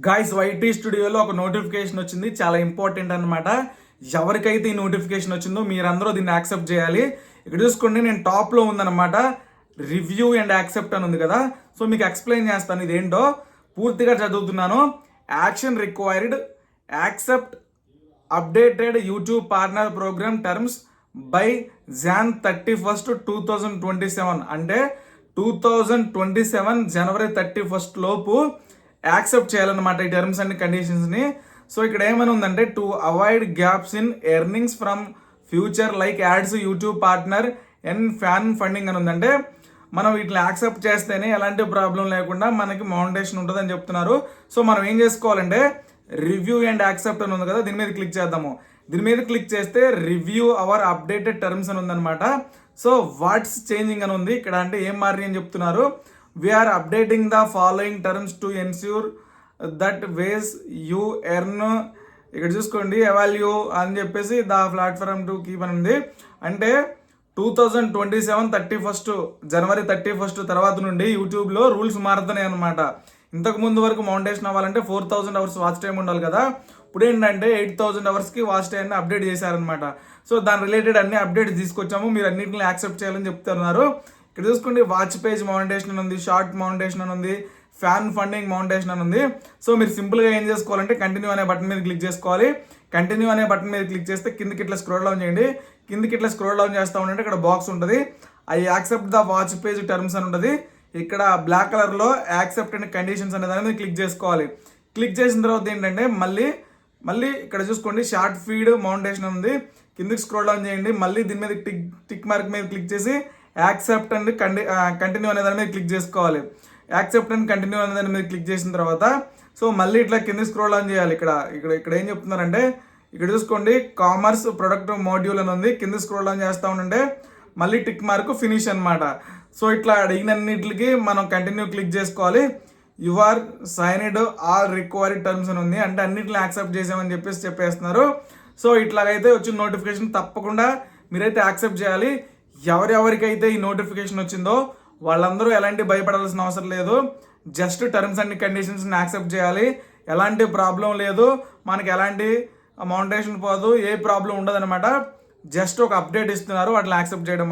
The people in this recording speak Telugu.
గాయ్స్ వైటీ స్టూడియోలో ఒక నోటిఫికేషన్ వచ్చింది, చాలా ఇంపార్టెంట్ అనమాట. ఎవరికైతే ఈ నోటిఫికేషన్ వచ్చిందో మీరందరూ దీన్ని యాక్సెప్ట్ చేయాలి. ఇక్కడ చూసుకోండి, నేను టాప్లో ఉందన్నమాట, రివ్యూ అండ్ యాక్సెప్ట్ అని ఉంది కదా. సో మీకు ఎక్స్ప్లెయిన్ చేస్తాను ఇదేంటో, పూర్తిగా చదువుతున్నాను. Action required, accept updated YouTube partner program terms by Jan 31, 2027. అంటే 2027 జనవరి 31 లోపు యాక్సెప్ట్ చేయాలన్నమాట ఈ టర్మ్స్ అండ్ కండిషన్స్ని. సో ఇక్కడ ఏమైనా ఉందంటే, to avoid gaps in earnings from future like ads, YouTube partner and fan funding అని ఉందంటే, మనం వీటిని యాక్సెప్ట్ చేస్తేనే ఎలాంటి ప్రాబ్లం లేకుండా మనకి మౌంటేషన్ ఉంటుందని చెప్తున్నారు. సో మనం ఏం చేసుకోవాలంటే, రివ్యూ అండ్ యాక్సెప్ట్ అని ఉంది కదా, దీని మీద క్లిక్ చేద్దాము. దీని మీద క్లిక్ చేస్తే రివ్యూ అవర్ అప్డేటెడ్ టర్మ్స్ అని ఉందన్నమాట. సో వాట్స్ చేంజింగ్ అని ఉంది ఇక్కడ, అంటే ఏం మారి అని చెప్తున్నారు. We're updating the following terms to ensure that ways you earn. ఇక్కడ చూసుకోండి, ఎవాల్యూ అని చెప్పేసి ద ప్లాట్ఫామ్ టు కీప్ అని ఉంది. అంటే 2027 జనవరి 31 తర్వాత నుండి యూట్యూబ్లో రూల్స్ మారుతున్నాయి అనమాట. ఇంతకు ముందు వరకు మౌంటేషన్ అవ్వాలంటే 4000 అవర్స్ వాచ్ టైం ఉండాలి కదా. ఇప్పుడు ఏంటంటే 8000 అవర్స్కి వాచ్ టైంని అప్డేట్ చేశారనమాట. సో దాని రిలేటెడ్ అన్ని అప్డేట్స్ తీసుకొచ్చాము, మీరు అన్నింటిని యాక్సెప్ట్ చేయాలని చెప్తున్నారు. ఇక్కడ చూసుకోండి, వాచ్ పేజ్ మౌంటేషన్ అని ఉంది, షార్ట్ మౌంటేషన్ అని ఉంది, ఫ్యాన్ ఫండింగ్ మౌంటేషన్ అని ఉంది. సో మీరు సింపుల్గా ఏం చేసుకోవాలంటే, కంటిన్యూ అనే బటన్ మీద క్లిక్ చేసుకోవాలి. కంటిన్యూ అనే బటన్ మీద క్లిక్ చేస్తే కిందకి ఇట్లా స్క్రోల్ డౌన్ చేయండి. కిందకి ఇట్లా స్క్రోల్ డౌన్ చేస్తూ ఉంటే ఇక్కడ బాక్స్ ఉంటుంది, I accept the watch page terms అని ఉంటుంది. ఇక్కడ బ్లాక్ కలర్లో యాక్సెప్ట్ అండ్ కండిషన్స్ అనే దాని మీద క్లిక్ చేసుకోవాలి. క్లిక్ చేసిన తర్వాత ఏంటంటే మళ్ళీ ఇక్కడ చూసుకోండి, షార్ట్ ఫీడ్ మౌంటేషన్ ఉంది, కిందకి స్క్రోల్ డౌన్ చేయండి. మళ్ళీ దీని మీద టిక్ మార్క్ మీద క్లిక్ చేసి యాక్సెప్ట్ అండ్ కంటిన్యూ అనే దాని మీద క్లిక్ చేసుకోవాలి. యాక్సెప్ట్ అండ్ కంటిన్యూ అనే దాని మీద క్లిక్ చేసిన తర్వాత సో మళ్ళీ ఇట్లా కింద స్క్రోల్ డౌన్ చేయాలి. ఇక్కడ ఏం చెప్తున్నారంటే, ఇక్కడ చూసుకోండి, కామర్స్ ప్రొడక్ట్ మోడ్యూల్ అని ఉంది, కింద స్క్రోల్ డౌన్ చేస్తూ ఉంటే మళ్ళీ టిక్ మార్క్ ఫినిష్ అనమాట. సో ఇట్లా అడిగినన్నిటికి మనం కంటిన్యూ క్లిక్ చేసుకోవాలి. You are signed all required terms అని ఉంది, అంటే అన్నింటిని యాక్సెప్ట్ చేసామని చెప్పేస్తున్నారు. సో ఇట్లాగైతే వచ్చిన నోటిఫికేషన్ తప్పకుండా మీరైతే యాక్సెప్ట్ చేయాలి. ఎవరెవరికైతే ఈ నోటిఫికేషన్ వచ్చిందో వాళ్ళందరూ ఎలాంటి భయపడాల్సిన అవసరం లేదు. జస్ట్ టర్మ్స్ అండ్ కండిషన్స్ని యాక్సెప్ట్ చేయాలి. ఎలాంటి ప్రాబ్లం లేదు, మనకి ఎలాంటి మౌంటేషన్ పోదు, ఏ ప్రాబ్లం ఉండదు అనమాట. జస్ట్ ఒక అప్డేట్ ఇస్తున్నారు, వాటిని యాక్సెప్ట్ చేయడం.